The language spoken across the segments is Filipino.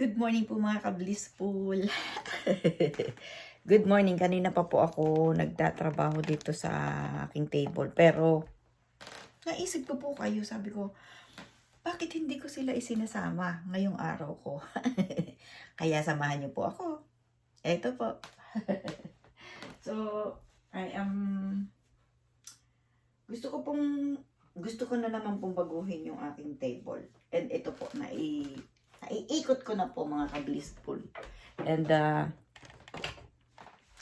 Good morning po mga ka-blissful. Good morning. Kanina pa po ako nagtatrabaho dito sa aking table. Pero, naisip ko po kayo. Sabi ko, bakit hindi ko sila isinasama ngayong araw ko? Kaya samahan niyo po ako. Eto po. So, I am... Gusto ko na naman pong baguhin yung aking table. And ito po, naiikot ko na po mga ka-blissful. And,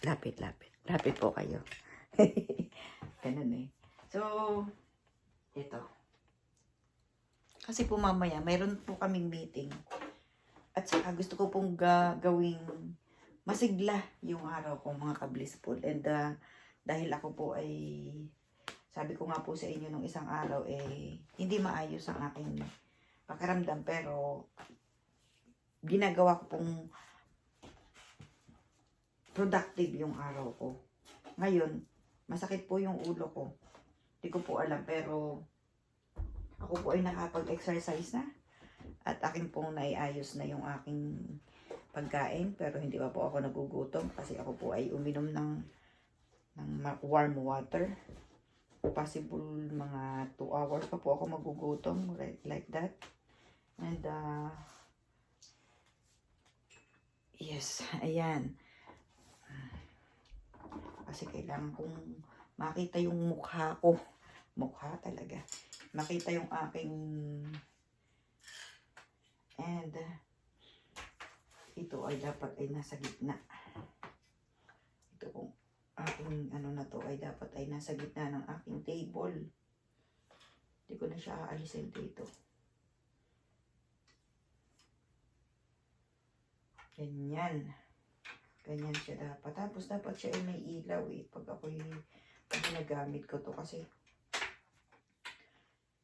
lapit po kayo. Ganun eh. So, ito. Kasi po mamaya, mayroon po kaming meeting. At saka gusto ko pong gawing masigla yung araw ko mga ka-blissful. And, dahil ako po ay, sabi ko nga po sa inyo nung isang araw, hindi maayos ang aking pakiramdam. Pero, ginagawa ko pong productive yung araw ko. Ngayon, masakit po yung ulo ko. Hindi ko po alam, pero ako po ay nakapag-exercise na. At akin pong naiayos na yung aking pagkain. Pero hindi pa po ako nagugutom kasi ako po ay uminom ng warm water. Possible mga 2 hours pa po ako magugutom, like that. And, yes, ayan. Kasi kailangan kong makita yung mukha ko. Mukha talaga. Makita yung aking... And, ito ay dapat ay nasa gitna. Ito kung aking ano na to ay dapat ay nasa gitna ng aking table. Hindi ko na siya aalisin dito. Ganyan. Ganyan siya dapat. Tapos dapat siya ay may ilaw eh. Pag ginagamit ko to kasi.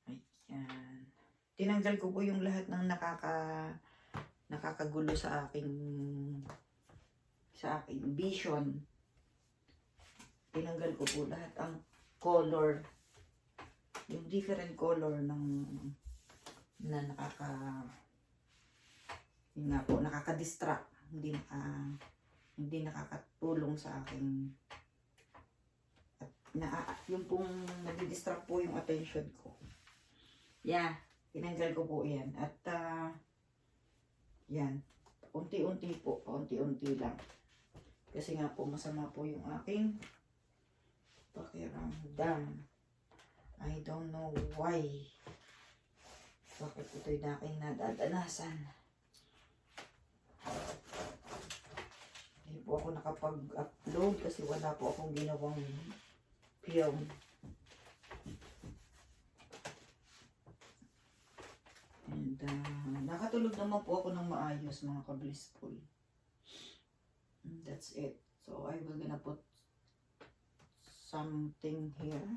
Ayan. Tinanggal ko po yung lahat ng nakakagulo sa aking vision. Tinanggal ko po lahat ang color. Yung different color na yun nga po, nakaka-distract. Hindi nakakatulong sa akin. At yung pong nag-distract po yung attention ko. Yeah, tinanggal ko po yan. At yan, unti-unti po, unti-unti lang. Kasi nga po masama po yung aking pakiramdam. I don't know why. Bakit ito'y na aking nadadanasan. Hindi po ako nakapag-upload kasi wala po akong ginawang film. And nakatulog naman po ako ng maayos mga ka-blissful. That's it. So I will gonna put something here.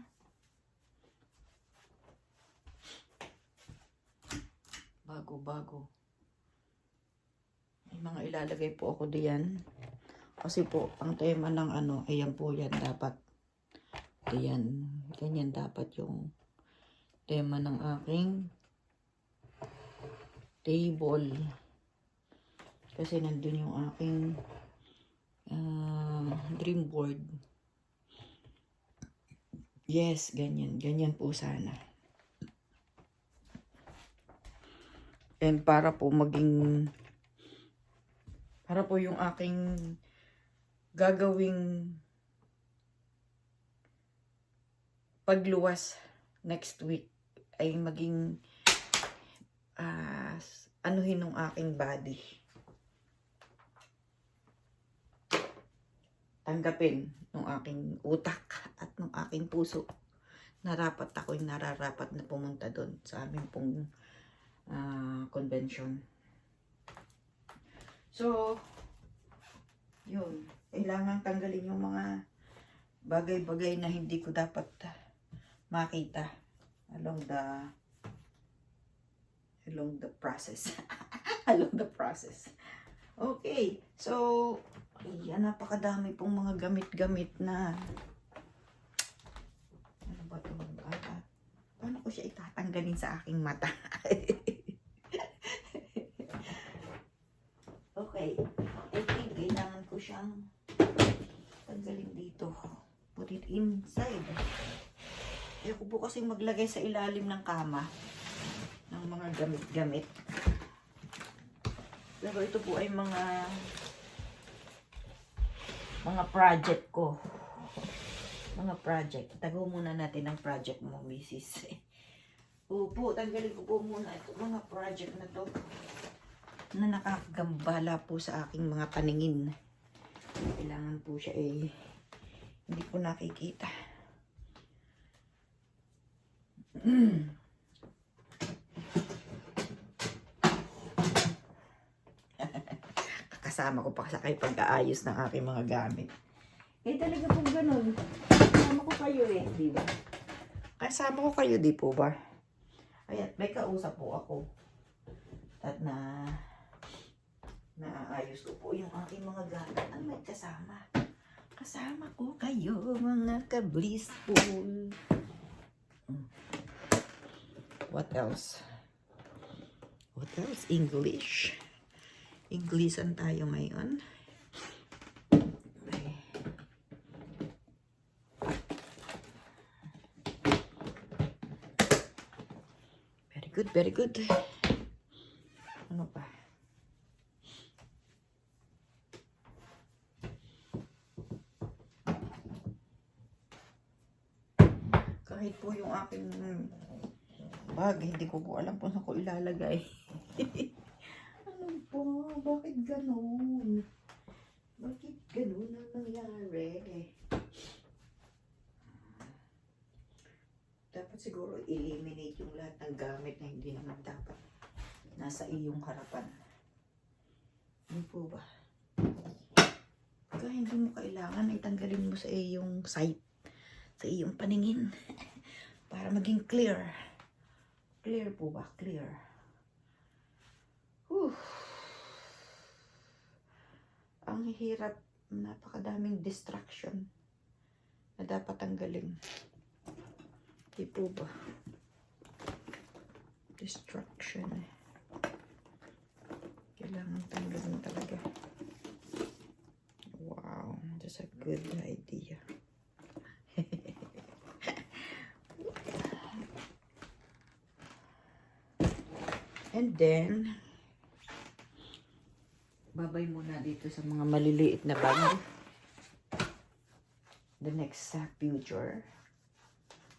Bago. May mga ilalagay po ako diyan. Kasi po, ang tema ng ayan po yan dapat. Ayan, ganyan dapat yung tema ng aking table. Kasi nandun yung aking dream board. Yes, ganyan. Ganyan po sana. And para po yung aking gagawing pagluwas next week ay maging anuhin ng aking body. Tanggapin ng aking utak at ng aking puso na rapat ako'y nararapat na pumunta doon sa aming pong convention. So, yun. Kailangan tanggalin yung mga bagay-bagay na hindi ko dapat makita along the process. Along the process. Okay. So, ayan, napakadami pong mga gamit-gamit na ano ba ito? Paano ko siya itatanggalin sa aking mata? I think kailangan ko siyang tanggalin dito. Put it inside. Ayoko po kasi maglagay sa ilalim ng kama ng mga gamit-gamit. Pero ito po ay mga project ko. Mga project. Tago muna natin ang project mo, Mrs. Opo, tanggalin ko po muna ito. Mga project na to na nakakagambala po sa aking mga paningin. Kailangan po siya hindi ko nakikita. Kasama ko pa sa kayo pag-aayos ng aking mga gamit. Talaga po ganun. Kasama ko kayo di ba? Kasama ko kayo, di po ba? Ayan, may kausap po ako. At naaayos ko po yung aking mga gamit. Ang may kasama. Kasama ko kayo, mga ka-blissful. What else? What else? English. Englishan tayo ngayon. Okay. Very good, very good. Ano pa? Kahit po yung aking bag, hindi ko po alam kung saan ko ilalagay. Ano po? Bakit ganun? Bakit ganun ang nangyari? Dapat siguro eliminate yung lahat ng gamit na hindi naman dapat nasa iyong harapan. Ano po ba? Kaya hindi mo kailangan itanggalin mo sa iyong sight, sa iyong paningin para maging clear. Clear po ba? Clear. Ang hirap, napakadaming distraction na dapat tanggalin. Di po ba? Distraction. Kailangan tanggalin talaga. Wow, that's a good idea. And then, babay muna dito sa mga maliliit na bag. The next future.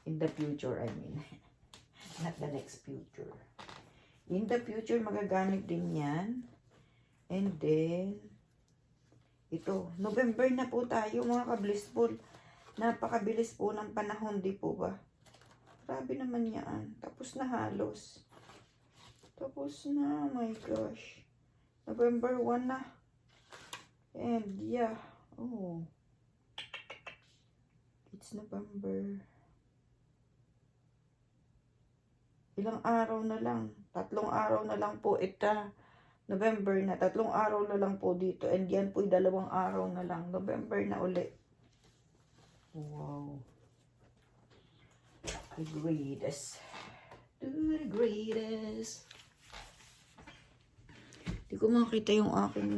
In the future, I mean. Not the next future. In the future, magagamit din yan. And then, ito. November na po tayo, mga ka-blissful. Napakabilis po ng panahon, di po ba? Grabe naman yan. Tapos na halos. Tapos na, oh my gosh. November 1 na. And yeah. Oh. It's November. Ilang araw na lang. 3 araw na lang po. Ito. November na. 3 araw na lang po dito. And yan po 2 araw na lang. November na uli. Wow. The greatest. The greatest. Di ko makita yung aking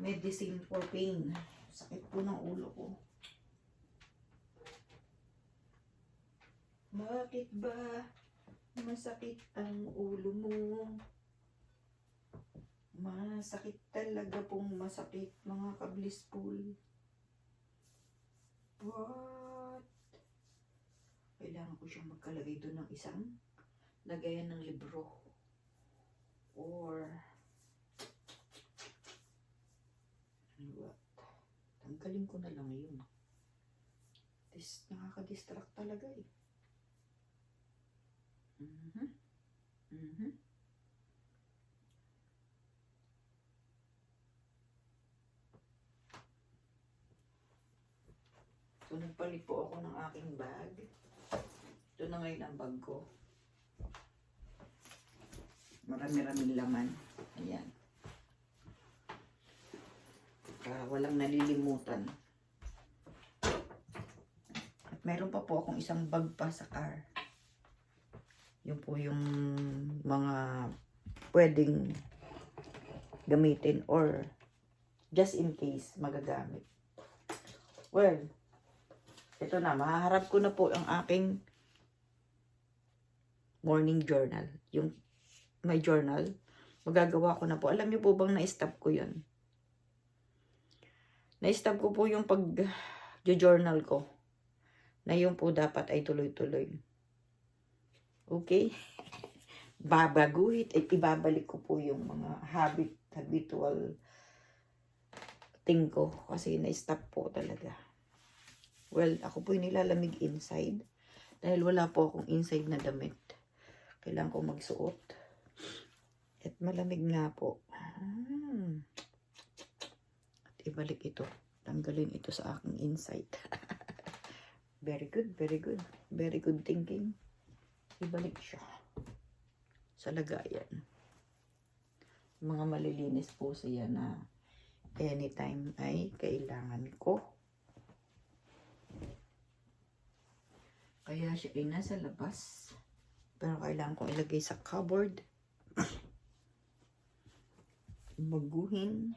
medicine for pain. Sakit po ng ulo ko. Bakit ba masakit ang ulo mo? Masakit talaga pong masakit, mga ka-blissful. What? Kailangan ko siyang magkalagay doon ng isang lagayan ng libro. Or what? Tanggalin ko na lang yun. Nakaka-distract talaga eh. So, nagpalit po ako ng aking bag. Ito na ngayon ang bag ko. Marami-raming laman. Ayan. Para walang nalilimutan. At meron pa po akong isang bag pa sa car. Yun po yung mga pwedeng gamitin or just in case magagamit. Well, ito na, mahaharap ko na po ang aking morning journal. Yung my journal, magagawa ko na po. Alam niyo po bang na-stop ko yun? Na-stop ko po yung pag-journal ko. Na yung po dapat ay tuloy-tuloy. Okay? Ibabalik ko po yung mga habitual thing ko. Kasi na-stop po talaga. Well, ako po yung nilalamig inside. Dahil wala po akong inside na damit. Kailangan ko magsuot. At malamig nga po. At ibalik ito. Tanggalin ito sa aking inside. Very good, very good. Very good thinking. Ibalik siya sa lagayan. Mga malilinis po siya na anytime ay kailangan ko. Kaya siya ay nasa labas. Pero kailangan ko ilagay sa cupboard. Baguhin.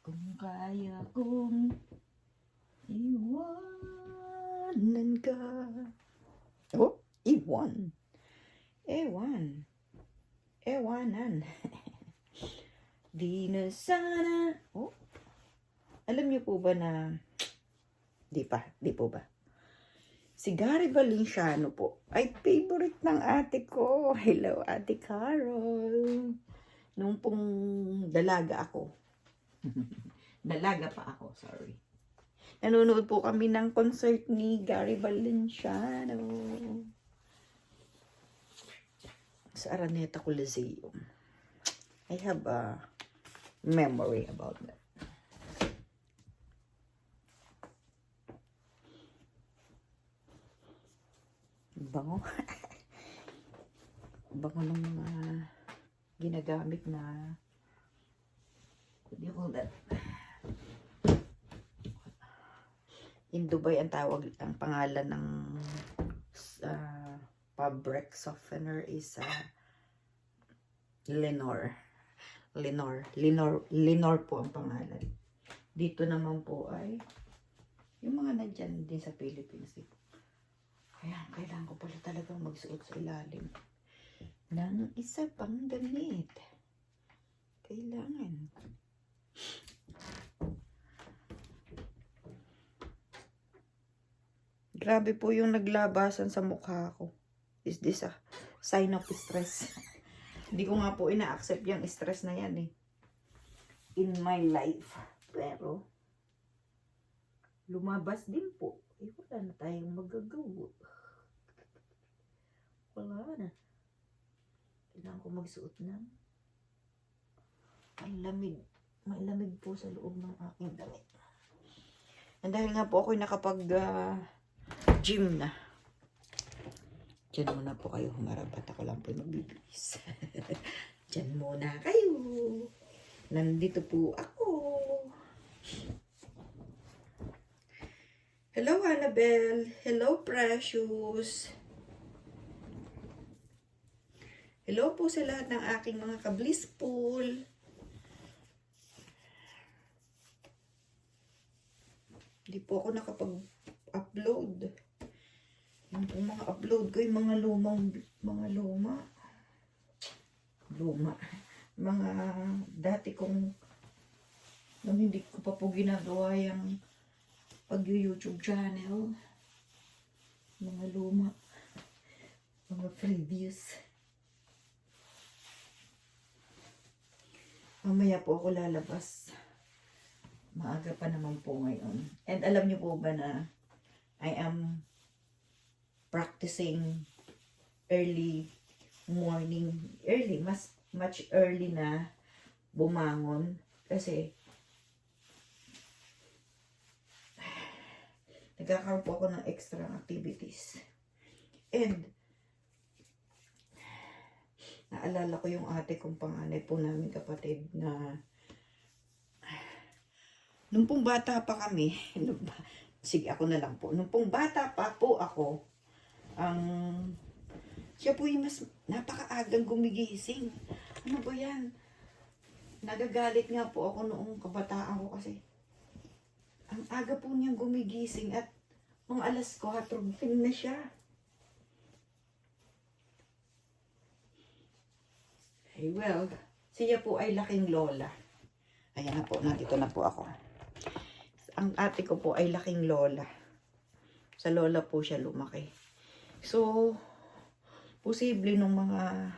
Kung kaya kong iwanan ka. Oh, iwan. Ewanan. Di na sana. Oh, alam niyo po ba na Di po ba? Si Gary Valenciano po ay favorite ng ate ko. Hello, Ate Carol. Nung pong dalaga ako. Dalaga pa ako, sorry. Nanonood po kami ng concert ni Gary Valenciano sa Araneta Coliseum. I have a memory about that. Bango. Bango ng mga ginagamit na what do you call that? In Dubai ang pangalan ng fabric softener is Lenor. Lenor po ang pangalan. Dito naman po ay yung mga nandyan din sa Philippines. Kaya kailangan ko pala talagang magsuot sa ilalim ng isa pang damit. Kailangan. Grabe po yung naglabasan sa mukha ko. Is this a sign of stress? Hindi ko nga po ina-accept yung stress na yan eh. In my life. Pero, lumabas din po. Eh, wala na tayong magagawa. Wala na. Kailangan ko magsuot ng may lamig. May lamig po sa loob ng aking damit. And dahil nga po ako'y nakapag-gym na. Diyan muna po kayo humarap at ako lang po magbibihis. Diyan muna kayo. Nandito po ako. Hello, Annabelle. Hello, Precious. Hello po sa lahat ng aking mga ka-blissful. Hindi po ako nakapag-upload. Yung mga upload ko, yung mga luma. Mga dati kong, nung hindi ko pa po ginagawa yung pag-YouTube channel. Mga luma. Mga previous. Mamaya po ako lalabas. Maaga pa naman po ngayon. And alam niyo po ba na I am practicing early morning. Much early na bumangon. Kasi nagkakaroon po ako ng extra activities. And naalala ko yung ate kong panganay po namin kapatid na nung pong bata pa kami, sige ako na lang po, nung pong bata pa po ako, ang Siya po yung mas napakaagang gumigising. Ano ba yan? Nagagalit nga po ako noong kabataan ko kasi ang aga po niyang gumigising at mga alas 4, gising na siya. Eh, well, siya po ay laking lola. Ayan na po, nandito na po ako. Ang ate ko po ay laking lola. Sa lola po siya lumaki. So, posible nung mga,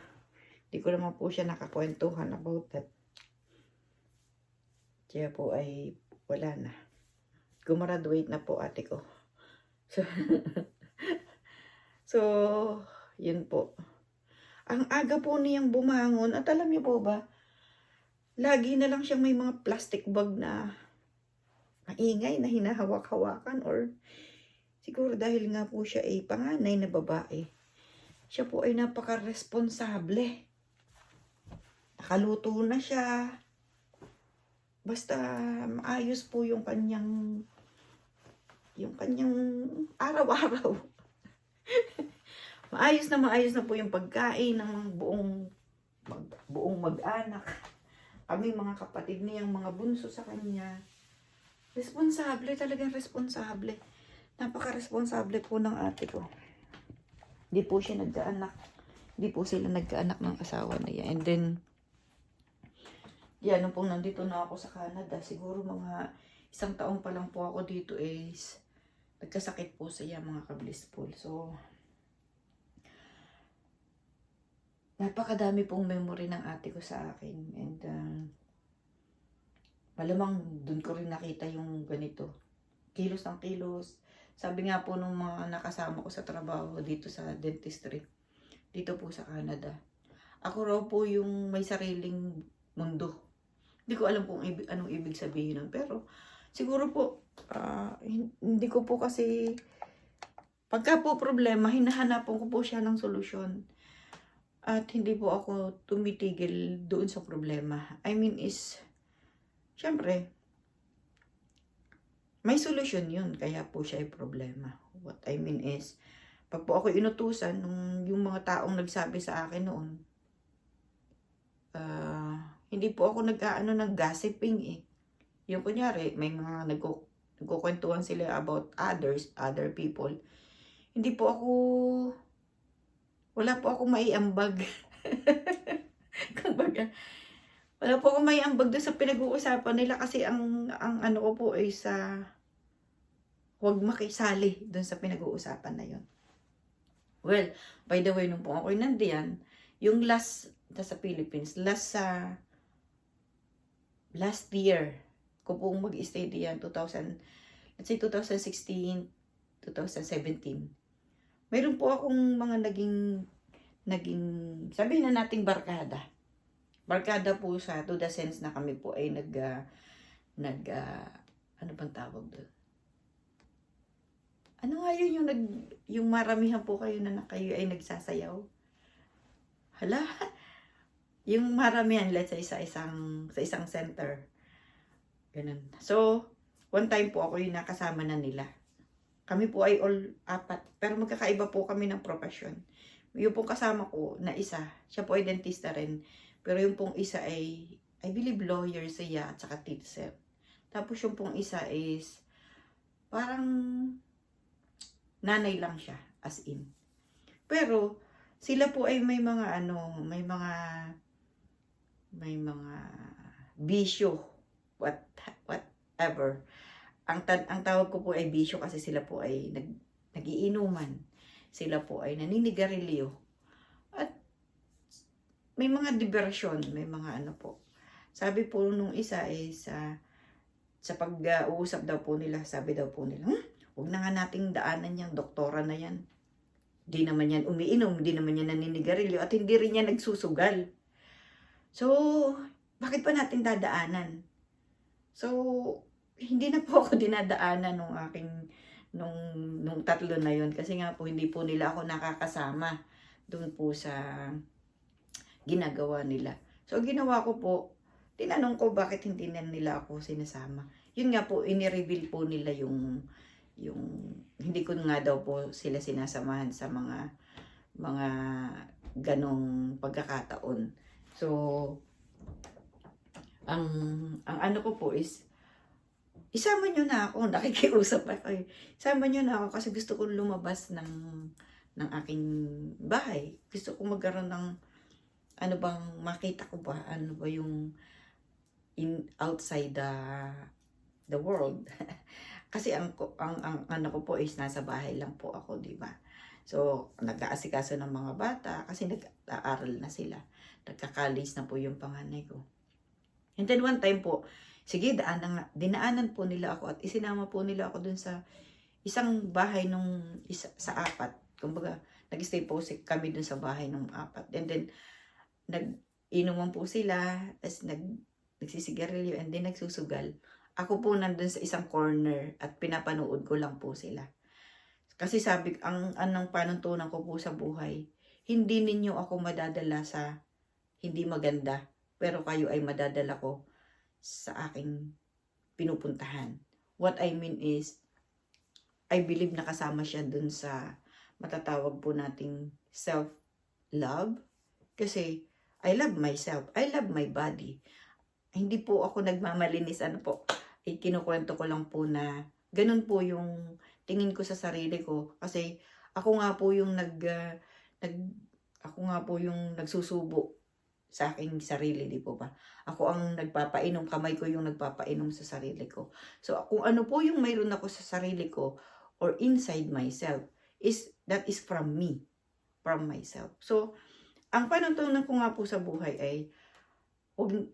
di ko naman po siya nakakwentuhan about that. Siya po ay wala na. Gumraduate na po ate ko. So, so yun po. Ang aga po niyang bumangon. At alam niyo po ba, lagi na lang siyang may mga plastic bag na maingay na hinahawak-hawakan or siguro dahil nga po siya ay panganay na babae. Siya po ay napaka-responsable. Nakaluto na siya. Basta maayos po yung kanyang araw-araw. maayos na po yung pagkain ng buong mag-anak. Kami mga kapatid niyang mga bunso sa kanya. Responsable, talagang responsable. Napaka-responsable po ng ate ko. Hindi po siya nagkaanak. Hindi po sila nagkaanak ng asawa niya. And then, yan, nung pong nandito na ako sa Canada, siguro mga 1 taon pa lang po ako dito is nagkasakit po siya mga ka-blissful. So, napakadami pong memory ng ate ko sa akin. And, malamang dun ko rin nakita yung ganito. Kilos ng kilos. Sabi nga po nung mga nakasama ko sa trabaho dito sa dentistry, dito po sa Canada, ako raw po yung may sariling mundo. Hindi ko alam kung anong ibig sabihin nun. Pero siguro po, hindi ko po kasi, pagka po problema, hinahanapan ko po siya ng solusyon. At hindi po ako tumitigil doon sa problema. I mean is, syempre, may solusyon yun. Kaya po siya ay problema. What I mean is, pag po ako inutusan, yung mga taong nagsabi sa akin noon, hindi po ako ng gossiping eh. Yung kunyari, may mga nagkukwentuhan sila about other people. Hindi po ako, wala po akong maiambag. Kumbaga, wala po akong maiambag doon sa pinag-uusapan nila kasi ang ano ko po ay sa huwag makisali doon sa pinag-uusapan na yun. Well, by the way, nung po ako'y nandiyan, yung last sa Philippines, last year, ko pong mag-stay diyan, 2016, 2017. Mayroon po akong mga naging, sabihin na nating barkada. Barkada po siya, to the sense na kami po ay ano bang tawag doon? Ano nga yun yung maramihan po kayo na kayo ay nagsasayaw? Hala, yung maramihan, let's say, sa isang center. Ganun. So, one time po ako yung nakasama na nila. Kami po ay all 4, pero magkakaiba po kami ng profession. Yung pong kasama ko na isa, siya po ay dentista rin. Pero yung pong isa ay, I believe lawyer siya at saka teacher. Tapos yung pong isa is, parang nanay lang siya, as in. Pero, sila po ay may mga bisyo, whatever. Ang tawag ko po ay bisyo kasi sila po ay nagiinuman. Sila po ay naninigarilyo. At may mga diversyon, may mga ano po. Sabi po nung isa is, sa pag-uusap daw po nila, sabi daw po nila, huwag na nga nating daanan yung doktora na yan. Di naman yan umiinom, di naman yan naninigarilyo, at hindi rin yan nagsusugal. So, bakit pa natin dadaanan? So, hindi na po ako dinadaanan nung tatlo na yun. Kasi nga po, hindi po nila ako nakakasama doon po sa ginagawa nila. So, ginawa ko po, tinanong ko bakit hindi na nila ako sinasama. Yun nga po, inireveal po nila yung hindi ko nga daw po sila sinasamahan sa mga mga ganong pagkakataon. So, ang ano ko po is, isama nyo na ako, nakikiusap ako eh. Isama nyo na ako kasi gusto kong lumabas ng aking bahay. Gusto kong magkaroon ng, ano bang, makita ko ba, ano ba yung outside the world. Kasi ang ano ko po is nasa bahay lang po ako, di ba? So, nag-aasikaso ng mga bata kasi nag-aaral na sila. Nagka-college na po yung panganay ko. And then one time po, sige, dinaanan po nila ako at isinama po nila ako dun sa isang bahay sa apat. Kumbaga, nag-stay po kami dun sa bahay ng apat. And then, nag-inuman po sila, as nagsisigarilyo, and then nagsusugal. Ako po nandun sa isang corner at pinapanood ko lang po sila. Kasi sabi, anong panuntunan ko po sa buhay, hindi ninyo ako madadala sa hindi maganda, pero kayo ay madadala ko sa aking pinupuntahan. What I mean is, I believe nakasama siya dun sa matatawag po nating self-love. Kasi, I love myself. I love my body. Hindi po ako nagmamalinis, ano po, kinukwento ko lang po na ganun po yung tingin ko sa sarili ko. Kasi, ako nga po yung nagsusubo sa aking sarili, di po ba? Ako ang nagpapainom, kamay ko yung nagpapainom sa sarili ko. So, kung ano po yung mayroon ako sa sarili ko or inside myself, that is from me, from myself. So, ang panuntunan ko nga po sa buhay ay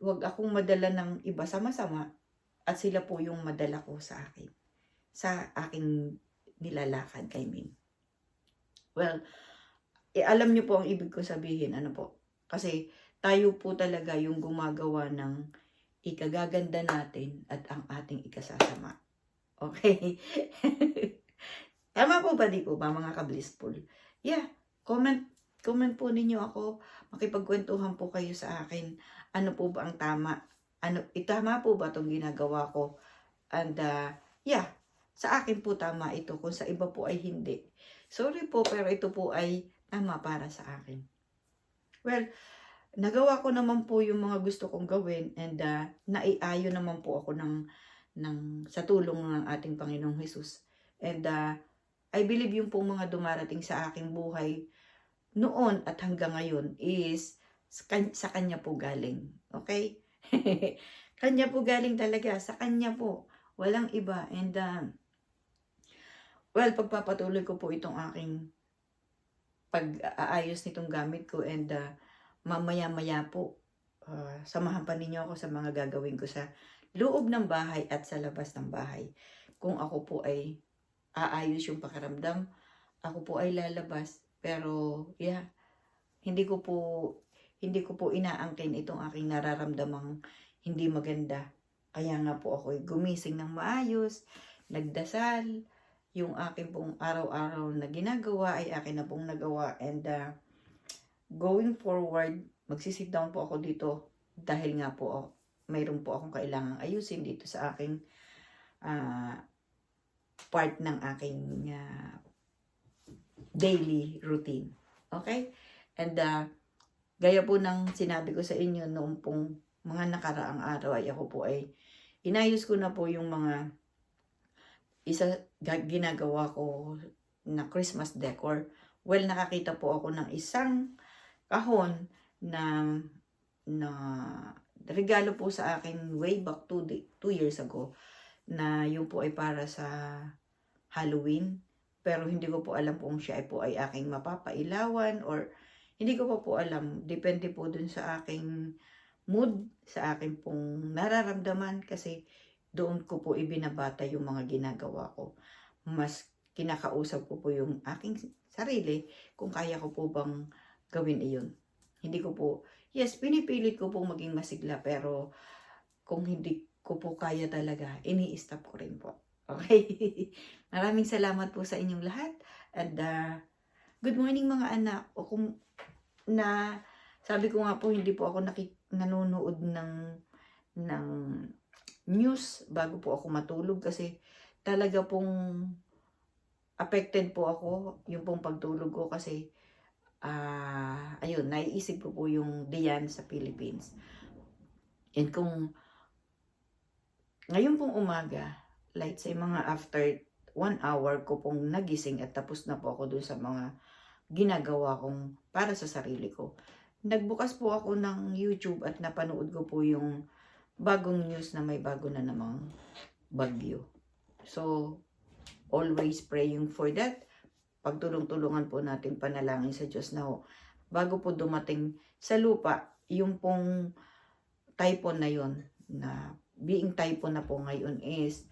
wag akong madala ng iba sama-sama at sila po yung madala ko sa akin. Sa aking nilalakad, I mean. Well, alam niyo po ang ibig ko sabihin, ano po? Kasi tayo po talaga yung gumagawa ng ikagaganda natin at ang ating ikasasama. Okay? Tama po ba, di po ba, mga ka-blissful? Yeah, comment po ninyo ako. Makipagkwentuhan po kayo sa akin. Ano po ba ang tama? Tama po ba itong ginagawa ko? And yeah, sa akin po tama ito. Kung sa iba po ay hindi. Sorry po, pero ito po ay tama para sa akin. Well, nagawa ko naman po yung mga gusto kong gawin and naiayo naman po ako sa tulong ng ating Panginoong Hesus. And I believe yung pong mga dumarating sa aking buhay noon at hanggang ngayon is sa Kanya po galing. Okay? Kanya po galing talaga. Sa Kanya po. Walang iba. And well, pagpapatuloy ko po itong aking pag-aayos nitong gamit ko and mamaya-maya po, samahan pa ninyo ako sa mga gagawin ko sa loob ng bahay at sa labas ng bahay. Kung ako po ay aayos yung pakiramdam, ako po ay lalabas. Pero, yeah, hindi ko po inaangkin itong aking nararamdamang hindi maganda. Kaya nga po ako ay gumising ng maayos, nagdasal, yung akin pong araw-araw na ginagawa ay akin na pong nagawa. And going forward, magsisit down po ako dito dahil nga po mayroon po akong kailangang ayusin dito sa aking part ng aking daily routine. Okay? And gaya po ng sinabi ko sa inyo noong pong mga nakaraang araw ay ako po ay inayos ko na po yung mga ginagawa ko na Christmas decor. Well, nakakita po ako ng isang kahon na regalo po sa akin way back 2 years ago na yung po ay para sa Halloween. Pero hindi ko po alam kung siya ay aking mapapailawan or hindi ko po alam. Depende po dun sa aking mood, sa aking pong nararamdaman kasi doon ko po ibinabata yung mga ginagawa ko. Mas kinakausap ko po yung aking sarili kung kaya ko po bang gawin iyon. Hindi ko po, yes, pinipilit ko po maging masigla pero kung hindi ko po kaya talaga, ini-stop ko rin po. Okay? Maraming salamat po sa inyong lahat. And good morning mga anak. O kung sabi ko nga po, hindi po ako nanonood ng news bago po ako matulog kasi talaga pong affected po ako yung pong pagtulog ko kasi ayun, naiisip ko po yung diyan sa Philippines. And kung ngayon pong umaga, like say mga after 1 hour ko pong nagising at tapos na po ako dun sa mga ginagawa kong para sa sarili ko. Nagbukas po ako ng YouTube at napanood ko po yung bagong news na may bago na namang bagyo. So, always praying for that. Pagtulong-tulungan po natin panalangin sa Diyos na bago po dumating sa lupa, yung pong typhoon na yon, na being typhoon na po ngayon is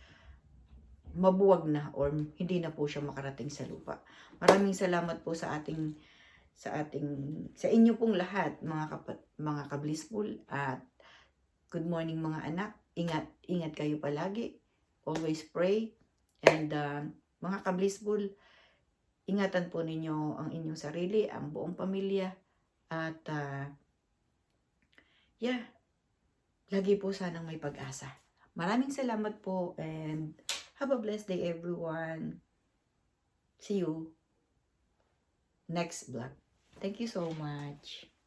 mabuwag na or hindi na po siya makarating sa lupa. Maraming salamat po sa inyo pong lahat, mga ka-blissful, at good morning mga anak. Ingat kayo palagi. Always pray. And mga ka-blissful, ingatan po ninyo ang inyong sarili, ang buong pamilya, at lagi po sanang may pag-asa. Maraming salamat po and have a blessed day everyone. See you next vlog. Thank you so much.